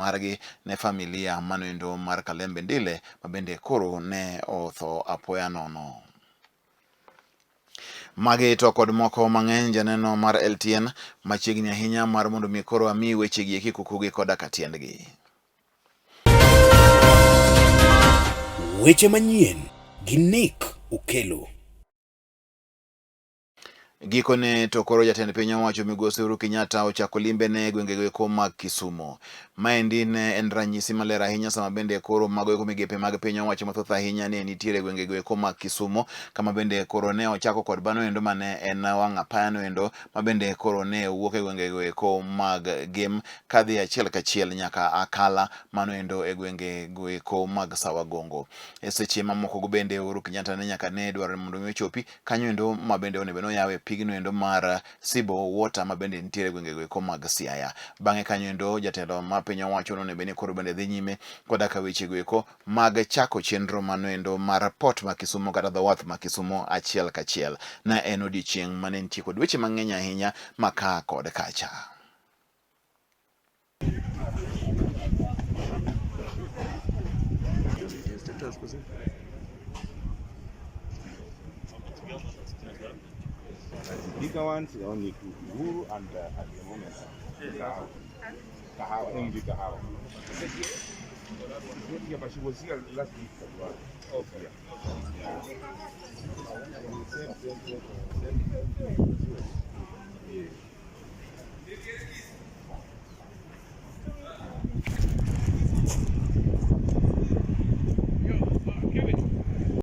margi ne familia manoendo mar Kalembe Ndile mabende koro ne otho apoya nono. Magi to kod moko mang'eny janeno mar LTN machiegni ahinya mar mondo mi koro ami weche gi kikukugi koda katiendgi. Weche manyien gi Nick Okelo. Gikone to koro jatend piny owacho migosi Uhuru Kenyatta ochako limbe ne gwengego eko mag Kisumu. Maendi ne en ranyisi maler ahinya sama bende koro mago eko migepe mag piny owacho mathoth ahinya ne nitiere gwengego eko mag Kisumu, kama bende koro ne ochako kod bano endo mane en wang' apaya no endo mabende koro ne wuok e gwengego eko mag Gem kadhi achiel kachiel nyaka Akala mano endo e gwengego eko mag Sawagongo. E seche mamoko go bende Uhuru Kenyatta ne nyaka ne dwaro mondo mi ochopi kanyo endo mabende onego noyawe pigno endo mar Sibo Water mabende nitiere gwengego eko mag Siaya. Bang'e kanyo endo jatelo ma piny owacho no bende koro bende dhi nyime koda ka wechego eko mag chako chenro mano endo mar port ma Kisumu kata dho wath ma Kisumu achiel kachiel. Na en odiochieng' mane nitie kod weche mang'eny ahinya maka kod kacha. Bigger ones, they only do Uhuru and at the moment, Kahawa, only Kahawa. Yeah, but she was here last week as well. Okay. Yeah.